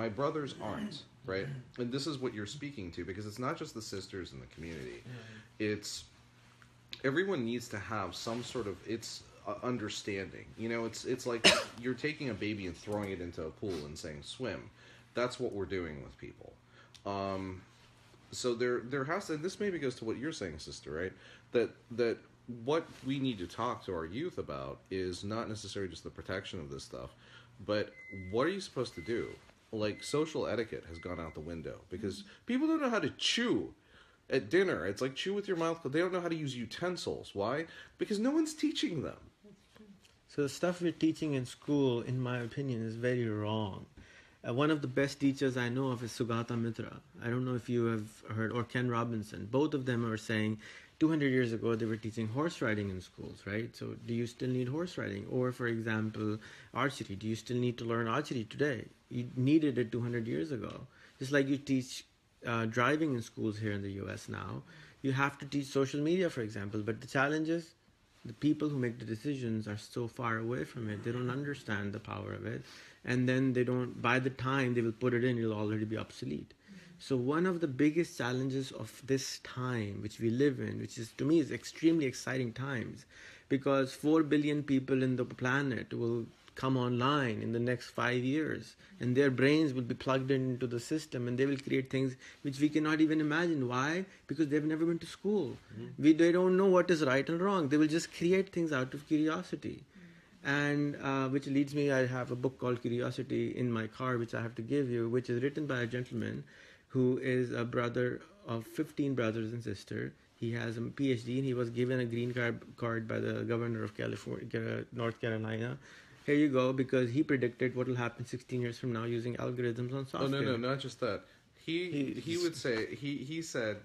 My brothers aren't, right? And this is what you're speaking to, because it's not just the sisters in the community. It's everyone needs to have some sort of understanding. You know, it's like you're taking a baby and throwing it into a pool and saying swim. That's what we're doing with people. So there has to, and this maybe goes to what you're saying, sister, right? That what we need to talk to our youth about is not necessarily just the protection of this stuff, but what are you supposed to do? Like, social etiquette has gone out the window because people don't know how to chew at dinner. It's like chew with your mouth, but they don't know how to use utensils. Why? Because no one's teaching them. So the stuff we're teaching in school, in my opinion, is very wrong. One of the best teachers I know of is Sugata Mitra. I don't know if you have heard, or Ken Robinson. Both of them are saying 200 years ago they were teaching horse riding in schools, right? So do you still need horse riding? Or, for example, archery. Do you still need to learn archery today? You needed it 200 years ago. Just like you teach driving in schools here in the US now, you have to teach social media, for example. But the challenge is the people who make the decisions are so far away from it. They don't understand the power of it. And then they don't, by the time they will put it in, it'll already be obsolete. So one of the biggest challenges of this time, which we live in, which is, to me, is extremely exciting times, because 4 billion people in the planet will come online in the next 5 years, and their brains will be plugged into the system, and they will create things which we cannot even imagine. Why? Because they've never been to school. They don't know what is right and wrong. They will just create things out of curiosity. And which leads me, I have a book called Curiosity in my car, which I have to give you, which is written by a gentleman who is a brother of 15 brothers and sisters. He has a PhD, and he was given a green card by the governor of California, North Carolina. Here you go, because he predicted what will happen 16 years from now using algorithms on software. Oh, no, not just that. He would say, he said,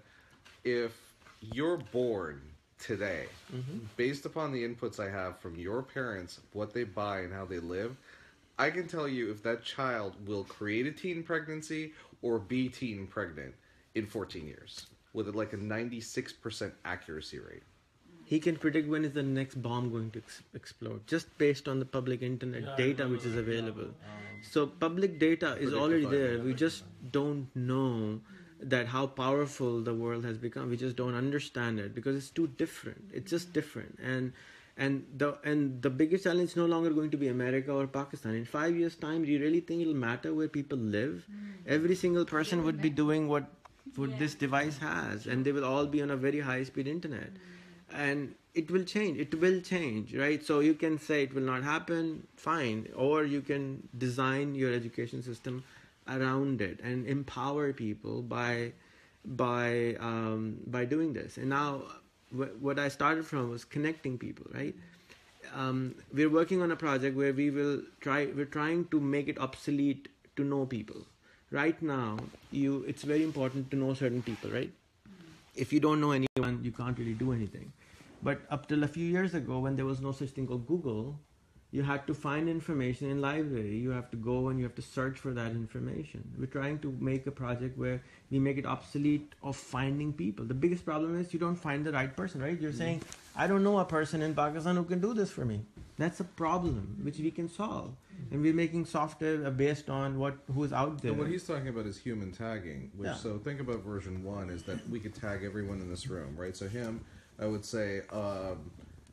if you're born today, based upon the inputs I have from your parents, what they buy and how they live, I can tell you if that child will create a teen pregnancy or be teen pregnant in 14 years with like a 96% accuracy rate. He can predict when is the next bomb going to explode, just based on the public internet data which is available. So public data is already there. We just don't know that how powerful the world has become. We just don't understand it because it's too different. It's just different. And the biggest challenge is no longer going to be America or Pakistan. In 5 years' time, do you really think it'll matter where people live? Every single person would be doing what this device has, and they will all be on a very high-speed internet. And it will change. It will change, right? So you can say it will not happen, fine. Or you can design your education system around it and empower people by doing this. And now what I started from was connecting people, right? We're working on a project where we're trying to make it obsolete to know people. Right now, it's very important to know certain people, right? If you don't know anyone, you can't really do anything. But up till a few years ago, when there was no such thing called Google, you had to find information in library. You have to go and you have to search for that information. We're trying to make a project where we make it obsolete of finding people. The biggest problem is you don't find the right person, right? You're saying, I don't know a person in Pakistan who can do this for me. That's a problem which we can solve. And we're making software based on who is out there. And what he's talking about is human tagging. So think about version 1 is that we could tag everyone in this room, right? So him, I would say,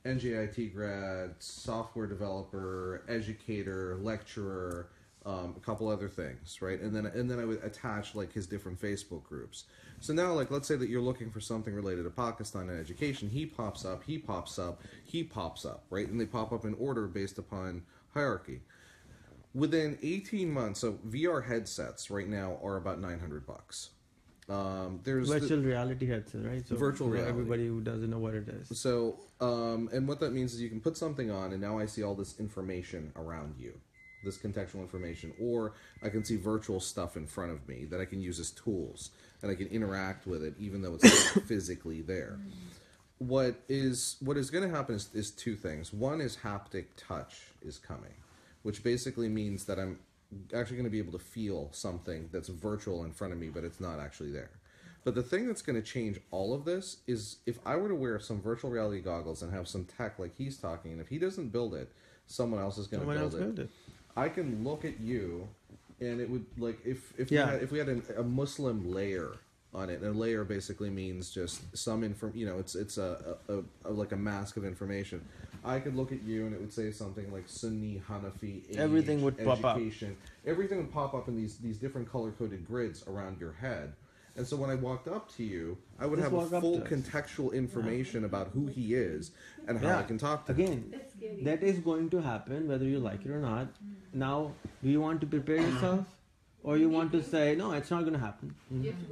NJIT grad, software developer, educator, lecturer, a couple other things, right? And then I would attach like his different Facebook groups. So now, like, let's say that you're looking for something related to Pakistan and education. He pops up, right? And they pop up in order based upon hierarchy. Within 18 months, so VR headsets right now are about $900. There's virtual reality headset, right? So virtual reality. Everybody who doesn't know what it is. So, and what that means is you can put something on, and now I see all this information around you, this contextual information, or I can see virtual stuff in front of me that I can use as tools, and I can interact with it even though it's not physically there. What is going to happen is two things. One is haptic touch is coming, which basically means that I'm actually going to be able to feel something that's virtual in front of me, but it's not actually there. But the thing that's going to change all of this is if I were to wear some virtual reality goggles and have some tech like he's talking, and if he doesn't build it, someone else is going to build it. I can look at you and it would like if Yeah. we had a Muslim layer on it, and a layer basically means just some it's a like a mask of information. I could look at you and it would say something like Sunni, Hanafi, age, Everything would pop up. education. Everything would pop up in these different color coded grids around your head. And so when I walked up to you, I would Just have walk a up full to us. contextual information about who he is and how Yeah. I can talk to him. Again, that is going to happen whether you like it or not. Now, do you want to prepare yourself, or you want to say no? It's not going to happen.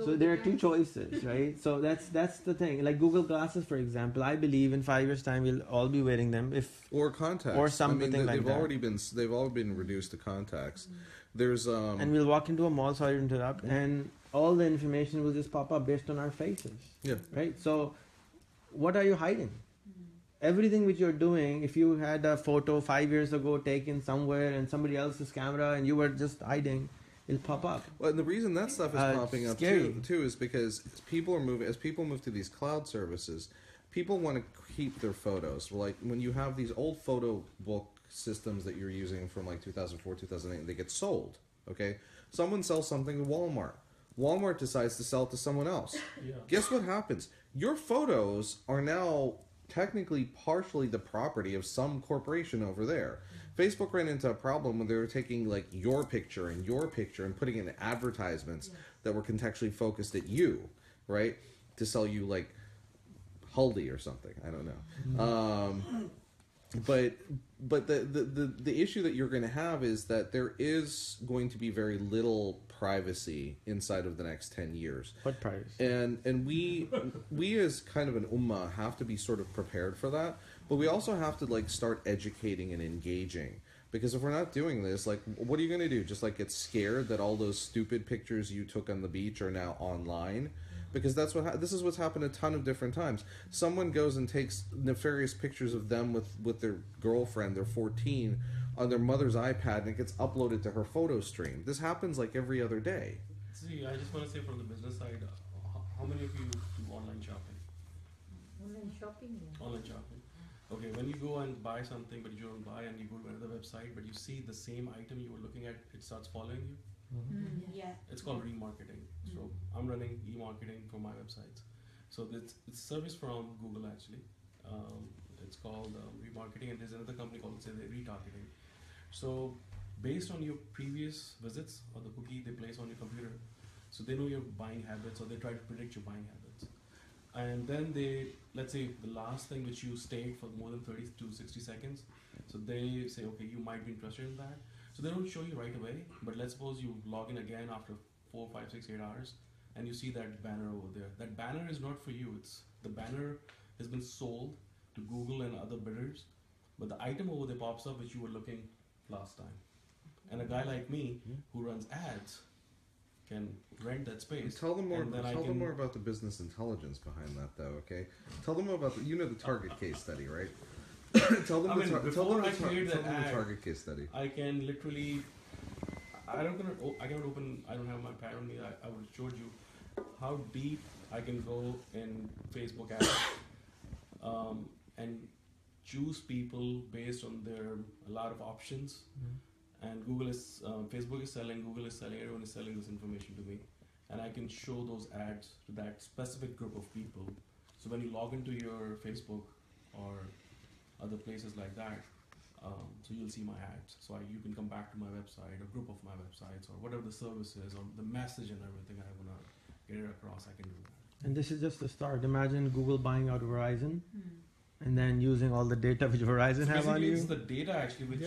So there are two choices, right? So that's the thing. Like Google Glasses, for example, I believe in 5 years' time we'll all be wearing them. If Or contacts. Or something I mean, like that. They've all been reduced to contacts. There's and we'll walk into a mall, sorry to interrupt, and all the information will just pop up based on our faces, yeah. right? So, what are you hiding? Everything which you're doing, if you had a photo 5 years ago taken somewhere and somebody else's camera and you were just hiding, it'll pop up. Well, and the reason that stuff is popping up scary. too is because people move to these cloud services, people want to keep their photos. Like when you have these old photo book systems that you're using from like 2004, 2008, they get sold. Okay, someone sells something to Walmart. Walmart decides to sell it to someone else. Yeah. Guess what happens? Your photos are now technically partially the property of some corporation over there. Facebook ran into a problem when they were taking like your picture and putting in advertisements that were contextually focused at you, right? To sell you like Huldy or something. I don't know. But the issue that you're going to have is that there is going to be very little privacy inside of the next 10 years. What price? And we as kind of an ummah have to be sort of prepared for that, but we also have to like start educating and engaging, because if we're not doing this, like what are you going to do? Just like get scared that all those stupid pictures you took on the beach are now online? Because that's this is what's happened a ton of different times. Someone goes and takes nefarious pictures of them with their girlfriend, they're 14, on their mother's iPad, and it gets uploaded to her photo stream. This happens like every other day. See, I just want to say from the business side, how many of you do online shopping? Online shopping, yeah. Online shopping. Okay, when you go and buy something, but you don't buy, and you go to another website, but you see the same item you were looking at, it starts following you. Yeah. It's called remarketing. So I'm running e-marketing for my websites. So it's a service from Google actually. It's called remarketing, and there's another company called retargeting. So based on your previous visits or the cookie they place on your computer, so they know your buying habits, or they try to predict your buying habits. And then they, let's say the last thing which you stayed for more than 30 to 60 seconds, so they say, okay, you might be interested in that. So they don't show you right away, but let's suppose you log in again after 4, 5, 6, 8 hours, and you see that banner over there. That banner is not for you. The banner has been sold to Google and other bidders, but the item over there pops up which you were looking last time. And a guy like me who runs ads can rent that space. Tell them more. and then I Tell can- them more about the business intelligence behind that, though. Okay. Tell them about the target case study, right? Tell them I mean, before I create tell that them the ad, target case study. I can literally, I cannot open, I don't have my pad on me, I would have showed you how deep I can go in Facebook ads and choose people based on a lot of options. And Facebook is selling, Google is selling, everyone is selling this information to me. And I can show those ads to that specific group of people. So when you log into your Facebook or other places like that, so you'll see my ads. So you can come back to my website, a group of my websites, or whatever the service is, or the message and everything I want to get it across, I can do that. And this is just the start. Imagine Google buying out Verizon and then using all the data which Verizon have on Basically, you. it's the data actually which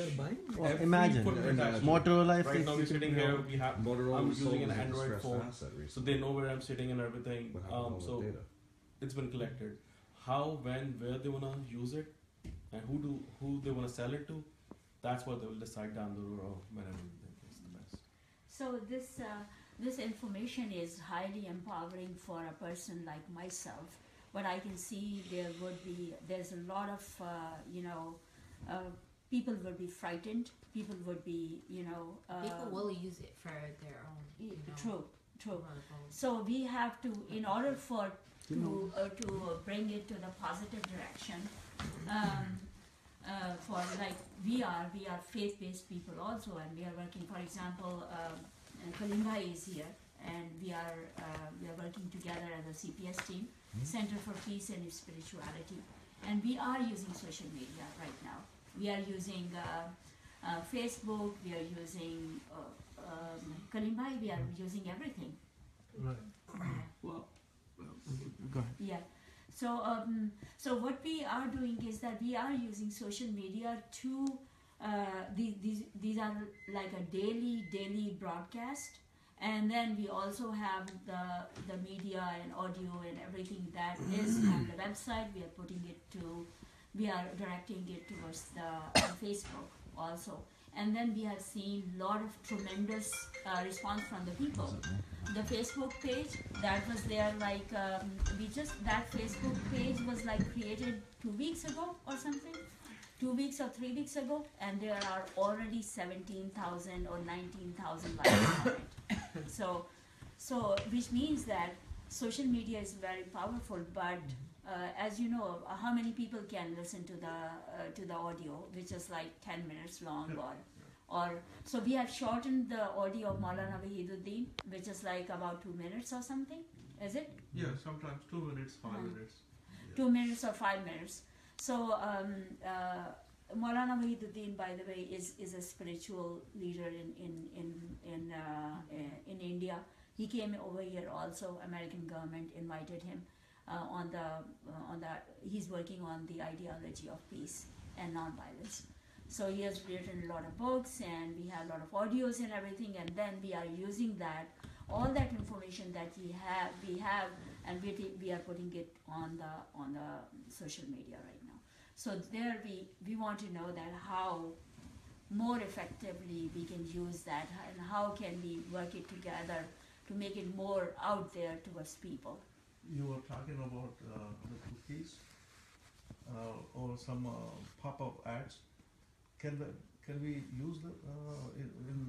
Well, every imagine. footprint Imagine. actually. Motorola, if Right now we're you sitting can- here, we have, Motorola I'm was sold using an as a Android distressed phone, asset so recently. they know where I'm sitting and everything. What happened to all So that data? it's been collected. How, when, where they wanna use it, and who they wanna sell it to, that's what they will decide down the road whenever they think it's the best. So this information is highly empowering for a person like myself. But I can see there's a lot of people will be frightened. People would be People will use it for their own. True. Horrible. So we have to, in order to bring it to the positive direction, for like we are faith-based people also, and we are working. For example, Kalimbai is here, and we are working together as a CPS team, Center for Peace and Spirituality, and we are using social media right now. We are using Facebook. We are using Kalimbai. We are using everything. Right. Well, go ahead. Yeah. So what we are doing is that we are using social media to these are like a daily broadcast, and then we also have the media and audio and everything that is on the website. We are directing it towards the Facebook also. And then we have seen a lot of tremendous response from the people. The Facebook page that was there, like that Facebook page was like created 2 weeks ago or something, 2 weeks or 3 weeks ago, and there are already 17,000 or 19,000 likes on it. So which means that social media is very powerful, but as you know, how many people can listen to the audio, which is like 10 minutes long, or so we have shortened the audio of Maulana Wahiduddin, which is like about 2 minutes or something. Is it? Yeah, sometimes 2 minutes, 5 minutes. 2 minutes or 5 minutes. So Maulana Wahiduddin, by the way, is a spiritual leader in India. He came over here also. American government invited him he's working on the ideology of peace and non-violence. So he has written a lot of books, and we have a lot of audios and everything, and then we are using all that information that we have, and we are putting it on the social media right now. So there we want to know that how more effectively we can use that, and how can we work it together to make it more out there towards people. You were talking about the cookies or some pop-up ads. Can we use the in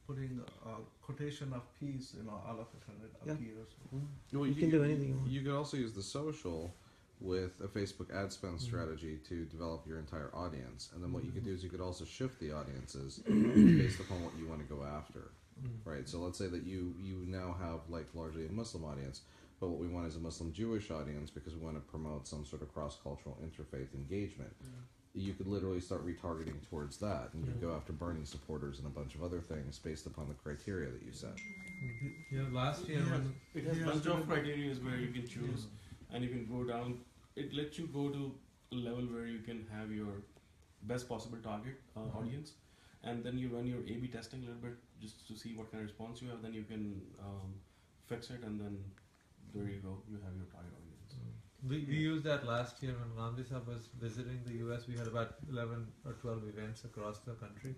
putting a quotation of peace, all of it, and it appears? Well, you can do anything you want. You could also use the social with a Facebook ad spend strategy to develop your entire audience, and then what you could do is you could also shift the audiences based upon what you want to go after, right? So let's say that you now have like largely a Muslim audience, but what we want is a Muslim-Jewish audience because we want to promote some sort of cross-cultural interfaith engagement. You could literally start retargeting towards that, and you could go after Bernie supporters and a bunch of other things based upon the criteria that you set. Yeah, last year when It has a bunch of criteria where you can choose, and you can go down. It lets you go to a level where you can have your best possible target audience, and then you run your A/B testing a little bit just to see what kind of response you have. Then you can fix it, and then there you go. You have your target audience. we used that last year when Gandhi Sahib was visiting the US. We had about 11 or 12 events across the country,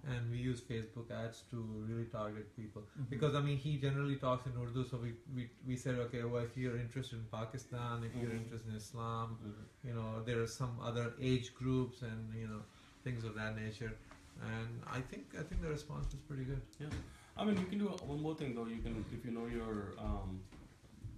and we used Facebook ads to really target people. Because I mean, he generally talks in Urdu, so we said, okay, well, if you're interested in Pakistan, if you're interested in Islam, there are some other age groups and things of that nature. And I think the response was pretty good. Yeah, I mean, you can do one more thing though. You can, if you know your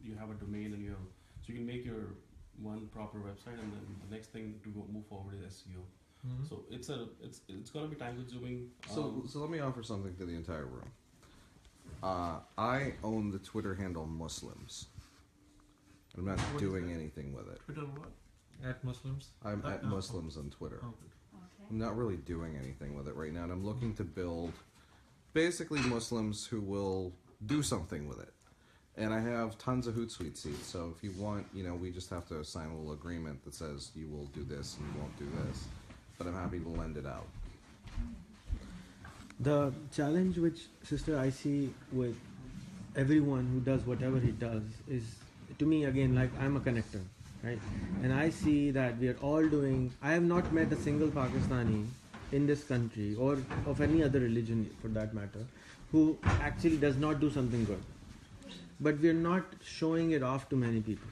you have a domain, and so you can make your one proper website, and then the next thing to move forward is SEO. Mm-hmm. So it's gonna be time consuming. So let me offer something to the entire room. I own the Twitter handle Muslims. I'm not doing anything with it. Twitter what? At Muslims. I'm at Muslims on Twitter. Oh, good. Okay. I'm not really doing anything with it right now, and I'm looking to build basically Muslims who will do something with it. And I have tons of Hootsuite seats, so if you want, we just have to sign a little agreement that says you will do this and you won't do this. But I'm happy to lend it out. The challenge which, sister, I see with everyone who does whatever he does is, to me, again, like I'm a connector, right? And I see that we are all doing, I have not met a single Pakistani in this country, or of any other religion for that matter, who actually does not do something good. But we are not showing it off to many people.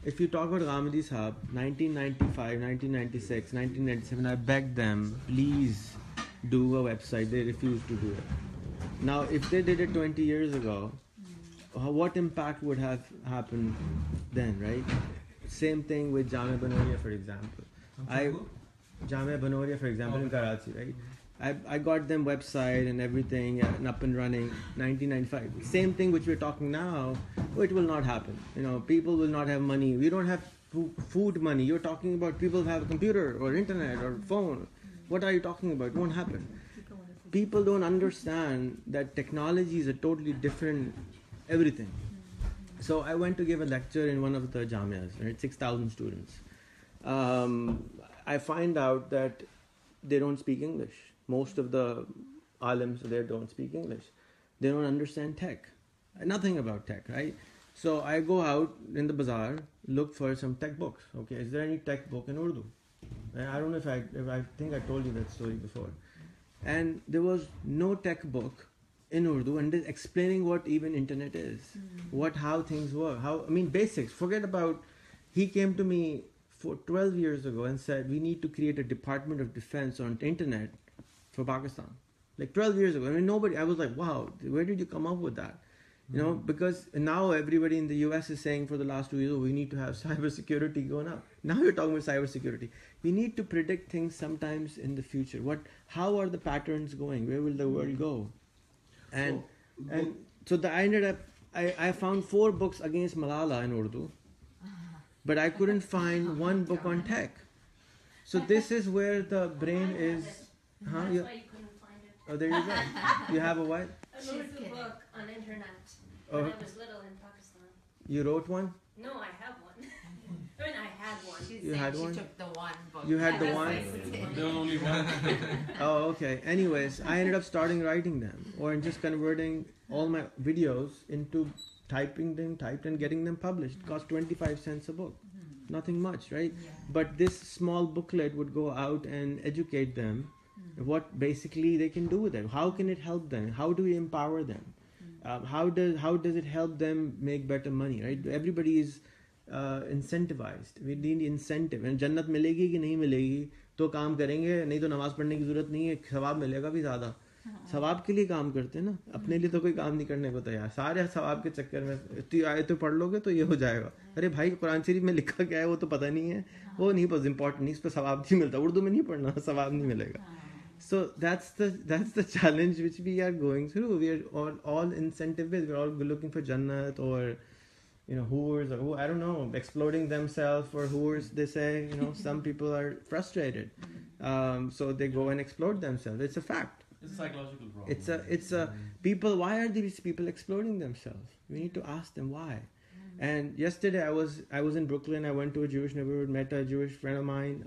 If you talk about Ghamidi Sahib, 1995, 1996, 1997, I begged them, please do a website. They refused to do it. Now, if they did it 20 years ago, what impact would have happened then, right? Same thing with Jamia Banoria, for example. Jamia Banoria, for example, in Karachi, right? I got them website and everything and up and running 1995. Same thing which we're talking now, it will not happen. People will not have money. We don't have food money. You're talking about people have a computer or internet or phone. What are you talking about? It won't happen. People don't understand that technology is a totally different everything. So I went to give a lecture in one of the jamias, right? 6,000 students. I find out that they don't speak English. Most of the alims there don't speak English. They don't understand tech. Nothing about tech, right? So I go out in the bazaar, look for some tech books. Okay, is there any tech book in Urdu? I don't know if I think I told you that story before. And there was no tech book in Urdu and explaining what even internet is, how things work, basics. Forget about. He came to me 12 years ago and said we need to create a Department of Defense on internet for Pakistan. Like 12 years ago. Nobody. I was like, wow, where did you come up with that? Because now everybody in the US is saying for the last 2 years, we need to have cybersecurity going up. Now you're talking about cybersecurity. We need to predict things sometimes in the future. How are the patterns going? Where will the world go? I ended up, I found 4 books against Malala in Urdu, but I couldn't find one book on tech. So this is where the brain is. That's why you couldn't find it. Oh, there you go. You have a what? I wrote a book on internet Oh. when I was little in Pakistan. You wrote one? No, I have one. I had one. You had one? She took the one book. You had the That's one? nice. There was only one. Oh, okay. Anyways, I ended up starting writing them or just converting all my videos into typed and getting them published. It cost 25 cents a book. Nothing much, right? Yeah. But this small booklet would go out and educate them what basically they can do with it. How can it help them? How do we empower them? How does it help them make better money, right? Everybody is incentivized. We need incentive. And जन्नत मिलेगी कि नहीं मिलेगी तो काम करेंगे, नहीं तो नमाज पढ़ने की जरूरत नहीं है, सवाब मिलेगा भी ज़्यादा. सवाब के लिए काम करते हैं ना, अपने लिए तो कोई काम नहीं करने को तैयार. सारे सवाब के चक्कर में आयतें पढ़ लोगे तो ये हो जाएगा. अरे भाई कुरान शरीफ में लिखा क्या है वो तो पता नहीं है, वो नहीं बस इम्पोर्टेंट नहीं, इस पर सवाब नहीं मिलता. उर्दू में नहीं पढ़ना, सवाब नहीं मिलेगा. So that's the challenge which we are going through. We are all incentive-based. We're all looking for Jannat or whores or who, I don't know, exploding themselves for whores. They say some people are frustrated, so they go and explode themselves. It's a fact. It's a psychological problem. It's a people. Why are these people exploding themselves? We need to ask them why. And yesterday I was in Brooklyn. I went to a Jewish neighborhood, met a Jewish friend of mine,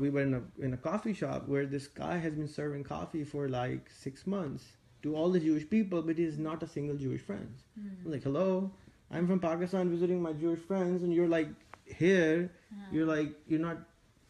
we were in a coffee shop where this guy has been serving coffee for like 6 months to all the Jewish people, but he is not a single Jewish friend. I'm like, hello, I'm from Pakistan visiting my Jewish friends, and you're like here, you're not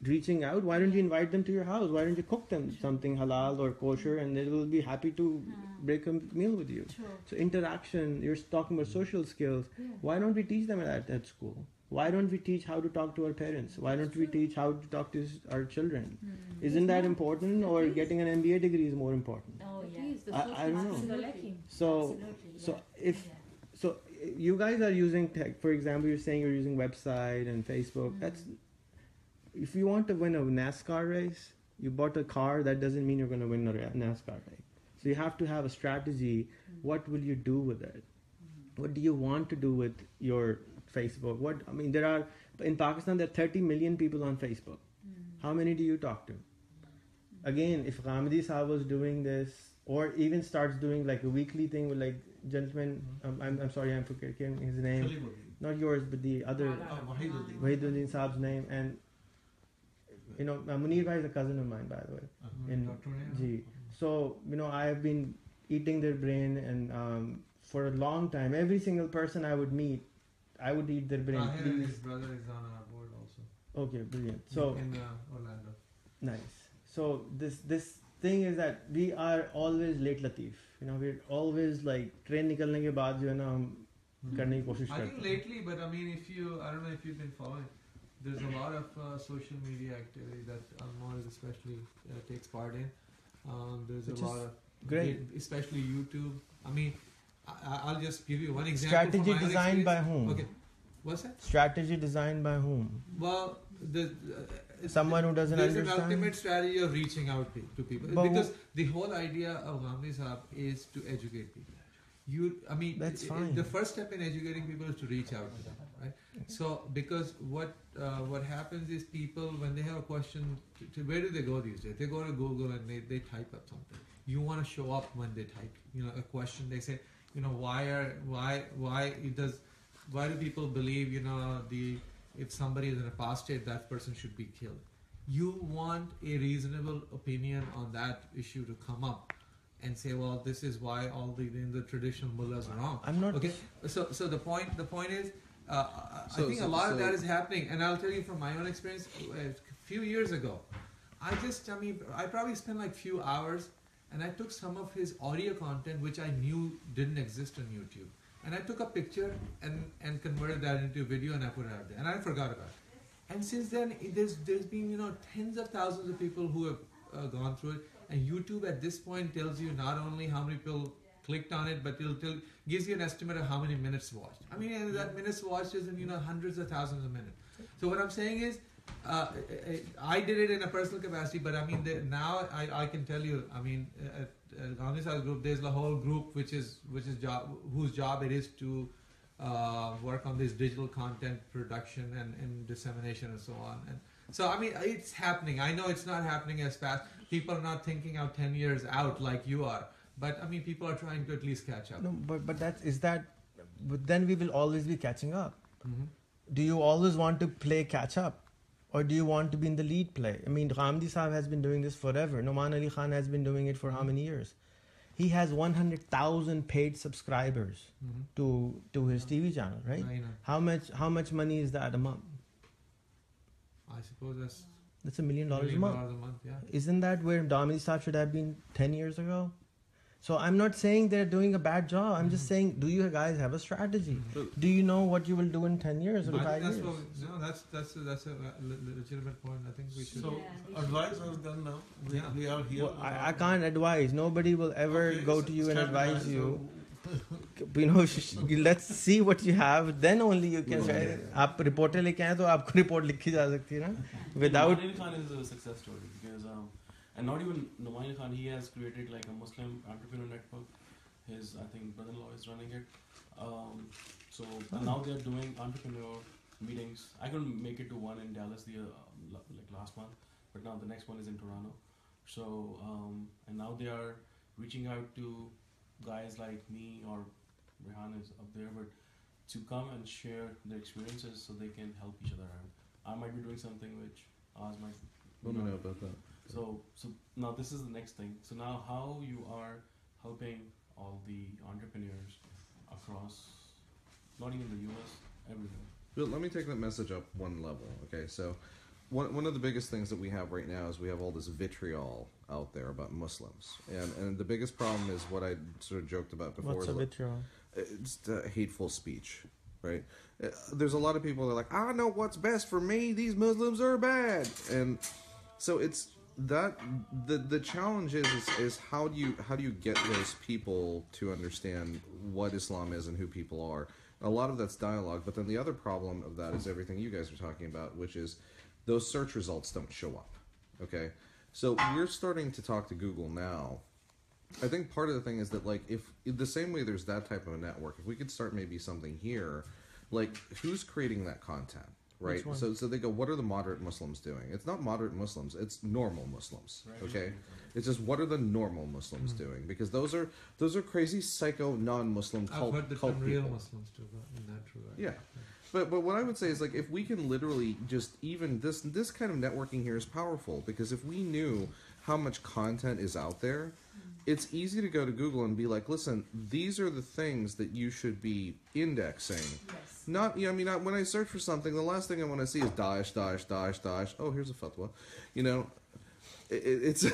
reaching out. Why don't you invite them to your house? Why don't you cook them something halal or kosher, and they will be happy to break a meal with you. True. So interaction, you're talking about social skills. Why don't we teach them at school? Why don't we teach how to talk to our parents? Why don't we teach how to talk to our children? Isn't that important, or getting an MBA degree is more important? Oh yeah. I don't know. Absolutely. So so you guys are using tech. For example, you're saying you're using website and Facebook. That's if you want to win a NASCAR race, you bought a car. That doesn't mean you're going to win a NASCAR race. So you have to have a strategy. What will you do with it? What do you want to do with your Facebook? There are in Pakistan there are 30 million people on Facebook. How many do you talk to? Again, if Ghamidi Saab was doing this, or even starts doing like a weekly thing with like gentlemen, I'm sorry, I'm forgetting his name. Not yours, but the other Wahiduddin Saab's name, and Munir Bhai is a cousin of mine, by the way. So I have been eating their brain, and for a long time, every single person I would meet, I would eat their brain. His brother is on our board also. Okay, brilliant. So in Orlando. Nice. So this thing is that we are always late Latif. We're always like train निकलने के बाद जो है ना हम करने की कोशिश I करते think हैं. lately, but I mean, I don't know if you've been following, there's a lot of social media activity that Anmol especially takes part in. There's Which a is lot of great. especially YouTube. I mean, I'll just give you one example. Strategy from my own designed by experience. whom? Okay, what's that? Strategy designed by whom? Well, someone who doesn't there's understand? an ultimate strategy of reaching out to people, But because the whole idea of Gandhi Sahab is to educate people. That's fine. The first step in educating people is to reach out to them, right? So, because what happens is people, when they have a question, where do they go these days? They go to Google and they type up something. You want to show up when they type, a question. They say, why do people believe, if somebody is an apostate, that person should be killed? You want a reasonable opinion on that issue to come up and say, well, this is why all the traditional mullahs are wrong. I'm not. Okay, so the point is, I think a lot of that is happening, and I'll tell you from my own experience. A few years ago, I probably spent like few hours, and I took some of his audio content, which I knew didn't exist on YouTube, and I took a picture and converted that into a video, and I put it out there, and I forgot about it. And since then, there's been tens of thousands of people who have gone through it. And YouTube at this point tells you not only how many people clicked on it, but gives you an estimate of how many minutes watched. I mean, and that minutes watched is in hundreds of thousands of minutes. So what I'm saying is, I did it in a personal capacity, but I mean now I can tell you. I mean, at Gandhi Sahab group, there's a whole group whose job it is to work on this digital content production and dissemination and so on. And so I mean, it's happening. I know it's not happening as fast. People are not thinking out 10 years out like you are. But I mean, people are trying to at least catch up. No, but but then we will always be catching up. Mm-hmm. Do you always want to play catch up? Or do you want to be in the lead play? I mean, Ghamdi Sahab has been doing this forever. Noman Ali Khan has been doing it for how many years? He has 100,000 paid subscribers to his TV channel, right? I know. How much money is that a month? I suppose that's $1 million a $1 month. million a month, yeah. Isn't that where Ghamdi Sahab should have been 10 years ago? So I'm not saying they're doing a bad job. I'm just saying, do you guys have a strategy? Do you know what you will do in 10 years or 5 years? That's a legitimate point. I think we should. So Yeah, advice is done now. We are here. Well, I can't advise. Nobody will ever Okay, go so to you and start advise advice, you. Let's see what you have. Then only you can say. आप रिपोर्टें लेके आए तो आपको report लिखी जा सकती है ना. Without. Noman Ali Khan is a success story because and not even Noman Ali Khan, he has created like a Muslim entrepreneur network. His I think brother-in-law is running it. So now they are doing entrepreneur meetings. I couldn't make it to one in Dallas like last month, but now the next one is in Toronto. So and now they are reaching out to guys like me or Rehan is up there, but to come and share their experiences so they can help each other out. I might be doing something which Oz might. Let me know about that. So now this is the next thing. So now how you are helping all the entrepreneurs across, not even the US, everywhere. But let me take that message up one level. Okay, so one of the biggest things that we have right now is we have all this vitriol out there about Muslims, and the biggest problem is what I sort of joked about before. What's a vitriol? It's hateful speech, right? There's a lot of people that are like, I know what's best for me. These Muslims are bad, and so it's that the challenge is how do you get those people to understand what Islam is and who people are. A lot of that's dialogue, but then the other problem of that is everything you guys are talking about, which is those search results don't show up. Okay, so we're starting to talk to Google now. I think part of the thing is that, like, if the same way there's that type of a network, if we could start maybe something here, like, who's creating that content, right? So they go, what are the moderate Muslims doing? It's not moderate Muslims, it's normal Muslims, okay? It's just, what are the normal Muslims doing? Because those are crazy psycho non-Muslim cult I've heard the cult term people. real Muslims too, in that true. Right? Yeah. But what I would say is, like, if we can literally just even this kind of networking here is powerful, because if we knew how much content is out there, it's easy to go to Google and be like, listen, these are the things that you should be indexing. Yes. Not, I mean, when I search for something, the last thing I want to see is Daesh, Daesh, Daesh, Daesh. Oh, here's a fatwa. It's,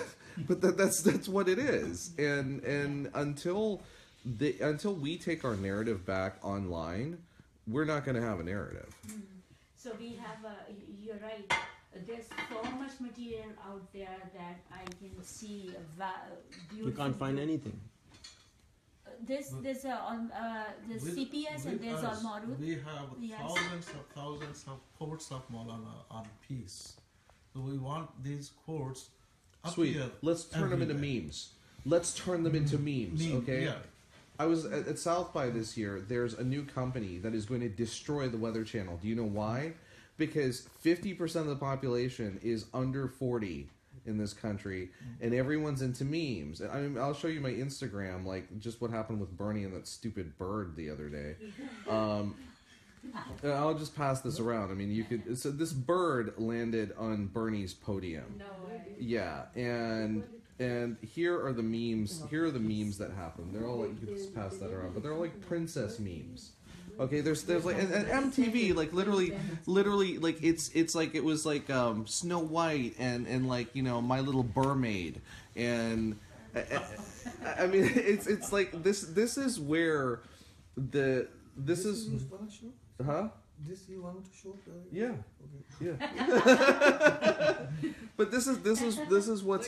but that's what it is. And until we take our narrative back online, we're not going to have a narrative. So we have you're right. There's so much material out there that I can see. You can't find anything. There's CPS and there's Al-Marud. We have Yes. thousands of quotes of Maulana on peace. So we want these quotes up Sweet. here. Let's turn them into everywhere. memes. Let's turn them into memes. Okay. Yeah. I was at South by this year. There's a new company that is going to destroy the Weather Channel. Do you know why? Because 50% of the population is under 40 in this country, and everyone's into memes. And I mean, I'll show you my Instagram, like just what happened with Bernie and that stupid bird the other day. And I'll just pass this around. I mean, you could. So this bird landed on Bernie's podium. No way. Yeah, and here are the memes. Here are the memes that happen. They're all like, you can just pass that around, but they're all like princess memes. Okay, there's like and MTV, like literally like it's like it was like Snow White and like, you know, My Little Mermaid, and I mean it's like this is where this is huh. This you want to show? Yeah. Okay. Yeah. But this is what's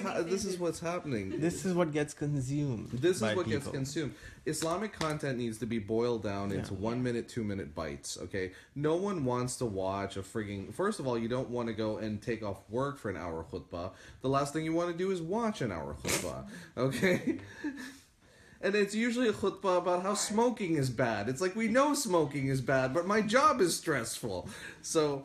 happening. This is what gets consumed. This is by what gets people. consumed. Islamic content needs to be boiled down into 1 minute, 2 minute bites. Okay, no one wants to watch a frigging. First of all, you don't want to go and take off work for an hour khutbah. The last thing you want to do is watch an hour khutbah. Okay. And it's usually a khutbah about how smoking is bad. It's like, we know smoking is bad, but my job is stressful. So,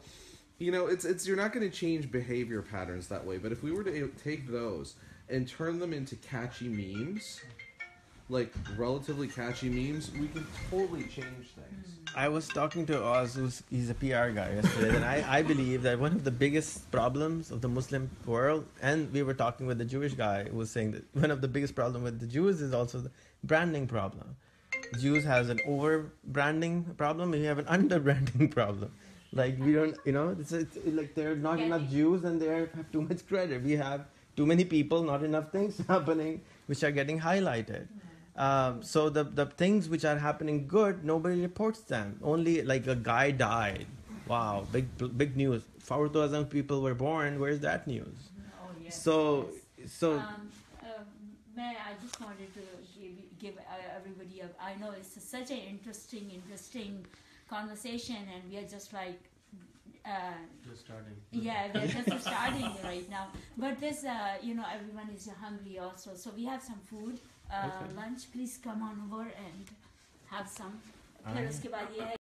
you know, it's you're not going to change behavior patterns that way. But if we were to take those and turn them into catchy memes, like relatively catchy memes, we can totally change things. I was talking to Oz, he's a PR guy yesterday, and I believe that one of the biggest problems of the Muslim world, and we were talking with the Jewish guy who was saying that one of the biggest problem with the Jews is also the branding problem. Jews has an over branding problem, and we have an under branding problem. Like, we don't, you know, it's like there are not enough Jews and they have too much credit. We have too many people, not enough things happening, which are getting highlighted. So the things which are happening good, nobody reports them. Only like a guy died. Wow, big news. 4,000 people were born. Where's that news? Oh, yes. So May I just wanted to give everybody I know it's such an interesting conversation, and we are just like Just starting. yeah, we're just starting right now. But this you know, everyone is hungry also, so we have some food. Okay. Lunch, please come on over and have some. Alright. फिर उसके बाद ये है